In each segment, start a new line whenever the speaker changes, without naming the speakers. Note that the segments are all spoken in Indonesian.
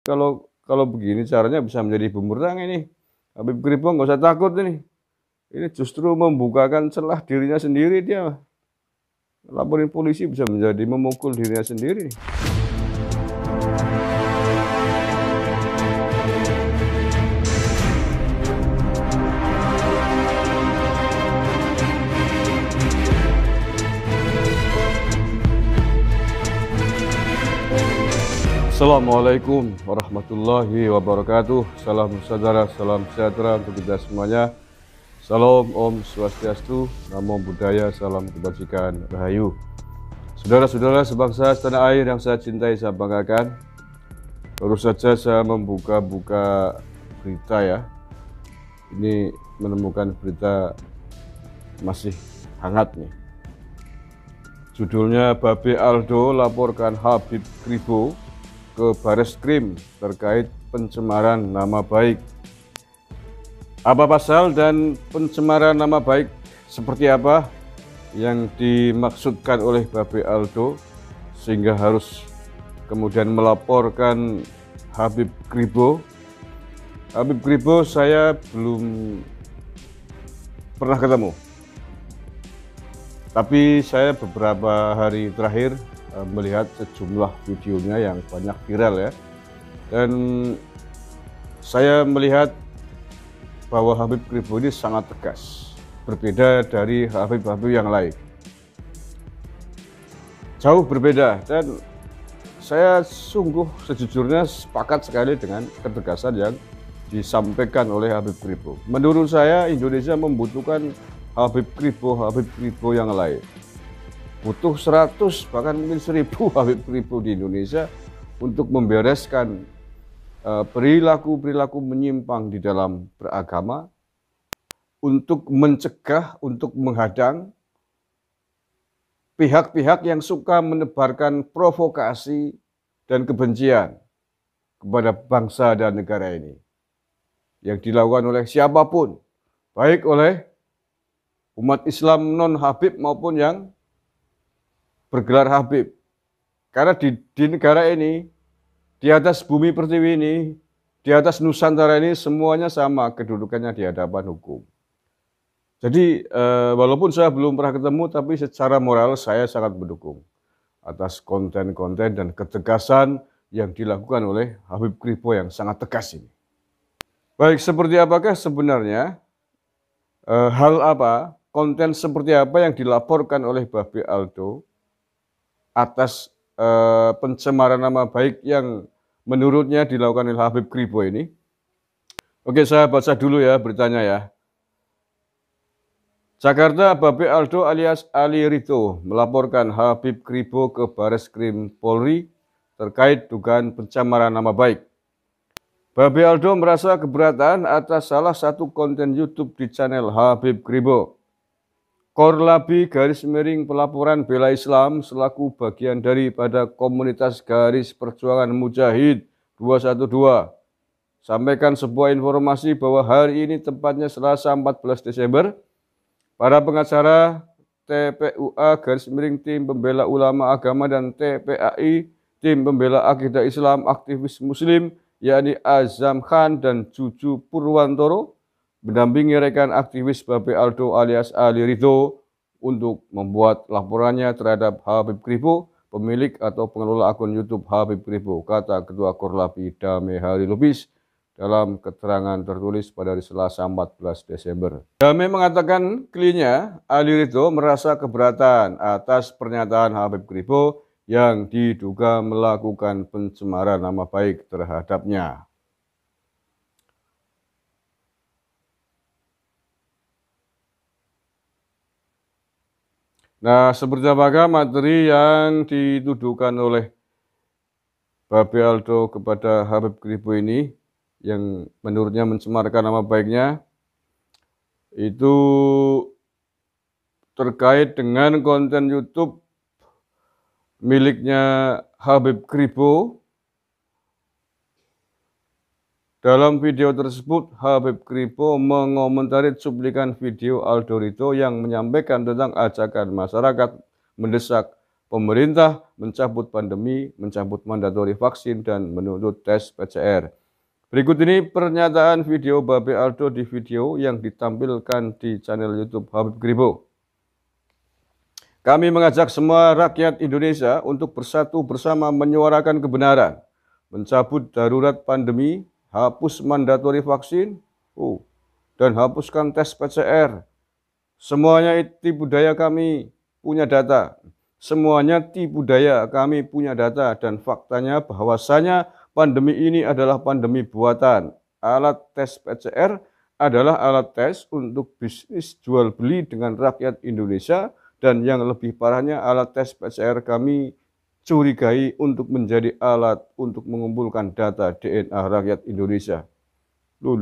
Kalau begini caranya bisa menjadi bumerang ini. Habib Kribo nggak usah takut ini. Ini justru membukakan celah dirinya sendiri dia. Laporin polisi bisa menjadi memukul dirinya sendiri. Assalamualaikum warahmatullahi wabarakatuh. Salam saudara, salam sejahtera untuk kita semuanya. Salam Om Swastiastu, Namo Buddhaya, salam kebajikan, rahayu. Saudara-saudara sebangsa setanah air yang saya cintai, saya banggakan. Baru saja saya membuka berita ya. Ini menemukan berita masih hangat nih. Judulnya Babe Aldo laporkan Habib Kribo ke Bareskrim terkait pencemaran nama baik. Apa pasal dan pencemaran nama baik seperti apa yang dimaksudkan oleh Babe Aldo sehingga harus kemudian melaporkan Habib Kribo? Habib Kribo saya belum pernah ketemu, tapi saya beberapa hari terakhir melihat sejumlah videonya yang banyak viral ya, dan saya melihat bahwa Habib Kribo ini sangat tegas, berbeda dari Habib-Habib yang lain, jauh berbeda, dan saya sungguh sejujurnya sepakat sekali dengan ketegasan yang disampaikan oleh Habib Kribo. Menurut saya Indonesia membutuhkan Habib Kribo yang lain. Butuh 100 bahkan mungkin 1000 Habib Kribo di Indonesia untuk membereskan perilaku-perilaku menyimpang di dalam beragama, untuk mencegah, untuk menghadang pihak-pihak yang suka menebarkan provokasi dan kebencian kepada bangsa dan negara ini, yang dilakukan oleh siapapun, baik oleh umat Islam non-Habib maupun yang bergelar Habib. Karena di negara ini, di atas bumi pertiwi ini, di atas Nusantara ini, semuanya sama kedudukannya di hadapan hukum. Jadi walaupun saya belum pernah ketemu, tapi secara moral saya sangat mendukung atas konten-konten dan ketegasan yang dilakukan oleh Habib Kribo yang sangat tegas ini. Baik, seperti apakah sebenarnya hal apa, konten seperti apa yang dilaporkan oleh Babe Aldo atas pencemaran nama baik yang menurutnya dilakukan oleh Habib Kribo ini? Oke, saya baca dulu ya beritanya ya. Jakarta, Babe Aldo alias Ali Rito melaporkan Habib Kribo ke Bareskrim Polri terkait dugaan pencemaran nama baik. Babe Aldo merasa keberatan atas salah satu konten YouTube di channel Habib Kribo. Korlabi _pelaporan bela Islam selaku bagian daripada komunitas garis perjuangan Mujahid 212 sampaikan sebuah informasi bahwa hari ini tepatnya Selasa 14 Desember para pengacara TPUA _Tim Pembela Ulama Agama dan TPAI Tim Pembela Akidah Islam Aktivis Muslim yakni Azam Khan dan Juju Purwantoro mendampingi rekan aktivis Babe Aldo alias Ali Rito untuk membuat laporannya terhadap Habib Kribo, pemilik atau pengelola akun YouTube Habib Kribo, kata Ketua Korlabi Dame Hari Lubis dalam keterangan tertulis pada hari Selasa 14 Desember. Dame mengatakan kliennya Ali Rito merasa keberatan atas pernyataan Habib Kribo yang diduga melakukan pencemaran nama baik terhadapnya. Nah, seperti apakah materi yang dituduhkan oleh Babe Aldo kepada Habib Kribo ini yang menurutnya mencemarkan nama baiknya? Itu terkait dengan konten YouTube miliknya Habib Kribo. Dalam video tersebut, Habib Kribo mengomentari cuplikan video Aldo Rito yang menyampaikan tentang ajakan masyarakat mendesak Pemerintah mencabut pandemi, mencabut mandatori vaksin, dan menuntut tes PCR. Berikut ini pernyataan video Babe Aldo di video yang ditampilkan di channel YouTube Habib Kribo. Kami mengajak semua rakyat Indonesia untuk bersatu bersama menyuarakan kebenaran, mencabut darurat pandemi, hapus mandatori vaksin, dan hapuskan tes PCR. Semuanya tipu daya, kami punya data. Semuanya tipu daya, kami punya data, dan faktanya bahwasanya pandemi ini adalah pandemi buatan. Alat tes PCR adalah alat tes untuk bisnis jual beli dengan rakyat Indonesia, dan yang lebih parahnya alat tes PCR kami curigai untuk menjadi alat untuk mengumpulkan data DNA rakyat Indonesia. Loh,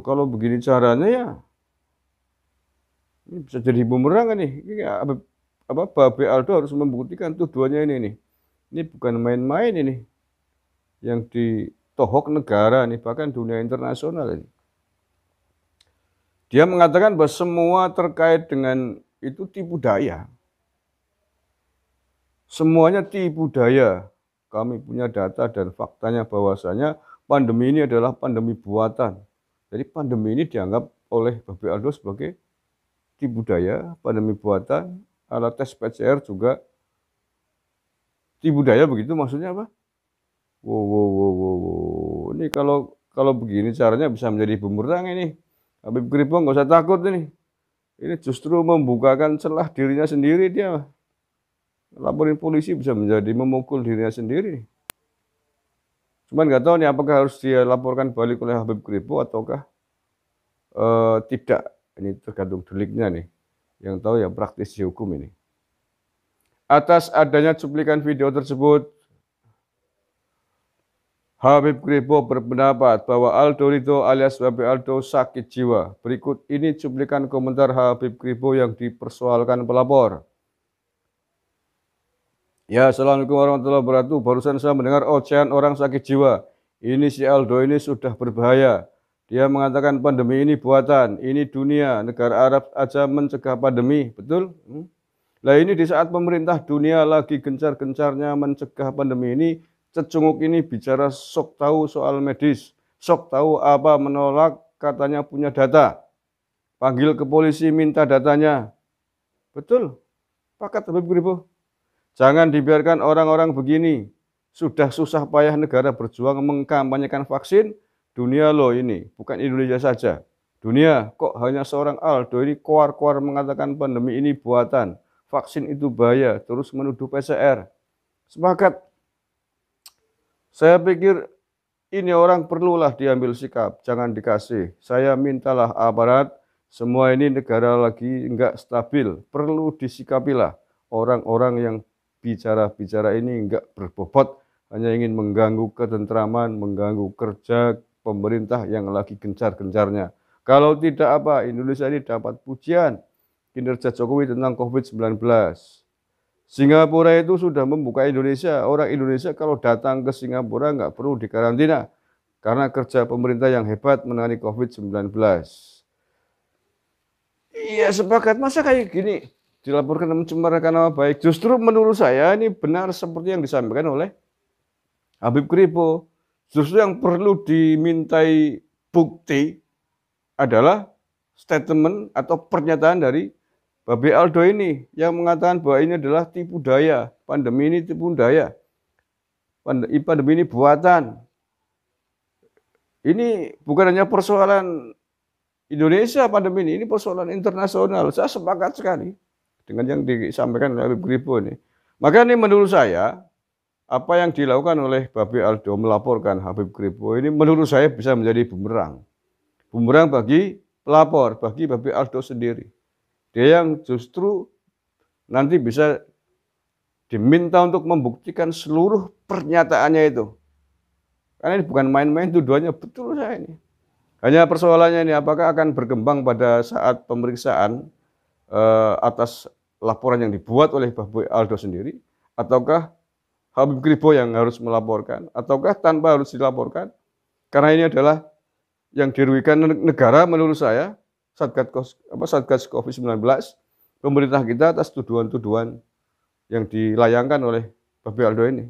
kalau begini caranya ya ini bisa jadi bumerang nih. Babe Aldo harus membuktikan tuduhannya ini nih. Ini bukan main-main ini. Yang ditohok negara nih, bahkan dunia internasional ini. Dia mengatakan bahwa semua terkait dengan itu tipu daya. Semuanya tipu daya. Kami punya data dan faktanya bahwasanya pandemi ini adalah pandemi buatan. Jadi pandemi ini dianggap oleh Babe Aldo sebagai tipu daya, pandemi buatan, alat tes PCR juga tipu daya, begitu maksudnya apa? Wow. Ini kalau begini caranya bisa menjadi bumerang ini. Habib Kribo nggak usah takut ini. Ini justru membukakan celah dirinya sendiri dia. Laporin polisi bisa menjadi memukul dirinya sendiri. Cuman nggak tahu nih apakah harus dia laporkan balik oleh Habib Kribo ataukah tidak. Ini tergantung deliknya nih. Yang tahu ya praktisi hukum ini. Atas adanya cuplikan video tersebut, Habib Kribo berpendapat bahwa Aldo Rito alias Babe Aldo sakit jiwa. Berikut ini cuplikan komentar Habib Kribo yang dipersoalkan pelapor. Ya, Assalamualaikum warahmatullahi wabarakatuh. Barusan saya mendengar ocehan orang sakit jiwa. Ini si Aldo ini sudah berbahaya. Dia mengatakan pandemi ini buatan, ini dunia, negara Arab aja mencegah pandemi, betul? Nah ini di saat pemerintah dunia lagi gencar-gencarnya mencegah pandemi ini, cecunguk ini bicara sok tahu soal medis, sok tahu apa menolak, katanya punya data. Panggil ke polisi minta datanya. Betul? Pakat Habib Kribo. Jangan dibiarkan orang-orang begini. Sudah susah payah negara berjuang mengkampanyekan vaksin. Dunia loh ini, bukan Indonesia saja. Dunia, kok hanya seorang Aldo ini koar-koar mengatakan pandemi ini buatan. Vaksin itu bahaya, terus menuduh PCR. Sepakat. Saya pikir ini orang perlulah diambil sikap, jangan dikasih. Saya mintalah aparat, semua ini negara lagi enggak stabil. Perlu disikapilah orang-orang yang bicara-bicara ini enggak berbobot, hanya ingin mengganggu ketentraman, mengganggu kerja pemerintah yang lagi gencar-gencarnya. Kalau tidak apa, Indonesia ini dapat pujian kinerja Jokowi tentang COVID-19. Singapura itu sudah membuka Indonesia. Orang Indonesia kalau datang ke Singapura nggak perlu dikarantina karena kerja pemerintah yang hebat menangani COVID-19. Iya, sepakat. Masa kayak gini dilaporkan mencemarakan nama baik? Justru menurut saya ini benar seperti yang disampaikan oleh Habib Kribo. Justru yang perlu dimintai bukti adalah statement atau pernyataan dari Babe Aldo ini yang mengatakan bahwa ini adalah tipu daya. Pandemi ini tipu daya. Pandemi ini buatan. Ini bukan hanya persoalan Indonesia pandemi ini persoalan internasional. Saya sepakat sekali dengan yang disampaikan oleh Habib Kribo ini. Maka ini menurut saya, apa yang dilakukan oleh Babe Aldo melaporkan Habib Kribo ini menurut saya bisa menjadi bumerang. Bumerang bagi pelapor, bagi Babe Aldo sendiri. Dia yang justru nanti bisa diminta untuk membuktikan seluruh pernyataannya itu. Karena ini bukan main-main tuduhannya, betul saya ini. Hanya persoalannya ini apakah akan berkembang pada saat pemeriksaan atas laporan yang dibuat oleh Babe Aldo sendiri, ataukah Habib Kribo yang harus melaporkan, ataukah tanpa harus dilaporkan? Karena ini adalah yang dirugikan negara menurut saya, Satgas COVID-19, pemerintah kita atas tuduhan-tuduhan yang dilayangkan oleh Babe Aldo ini.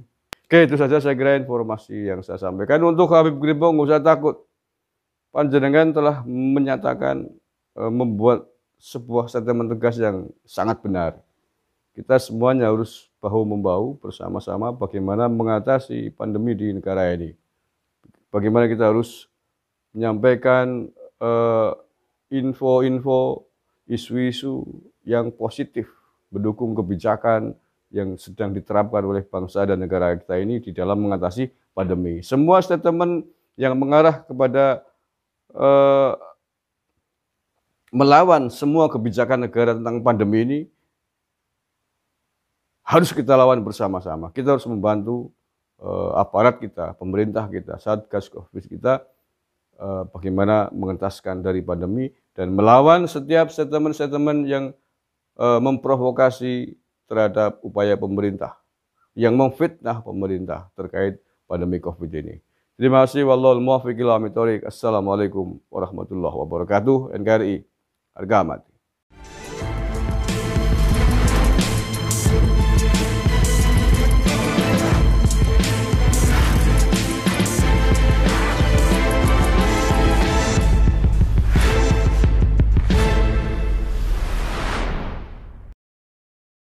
Oke, itu saja saya kira informasi yang saya sampaikan. Untuk Habib Kripo nggak usah takut. Panjenengan telah menyatakan membuat sebuah statement tegas yang sangat benar. Kita semuanya harus bahu-membahu bersama-sama bagaimana mengatasi pandemi di negara ini. Bagaimana kita harus menyampaikan info-info, isu-isu yang positif, mendukung kebijakan yang sedang diterapkan oleh bangsa dan negara kita ini di dalam mengatasi pandemi. Semua statement yang mengarah kepada melawan semua kebijakan negara tentang pandemi ini harus kita lawan bersama-sama. Kita harus membantu aparat kita, pemerintah kita, Satgas Covid kita bagaimana mengentaskan dari pandemi dan melawan setiap statement-statement yang memprovokasi terhadap upaya pemerintah, yang memfitnah pemerintah terkait pandemi Covid ini. Terima kasih. Wallahul muwaffiq ila aqwamit thoriq. Assalamualaikum warahmatullahi wabarakatuh. NKRI harga mati.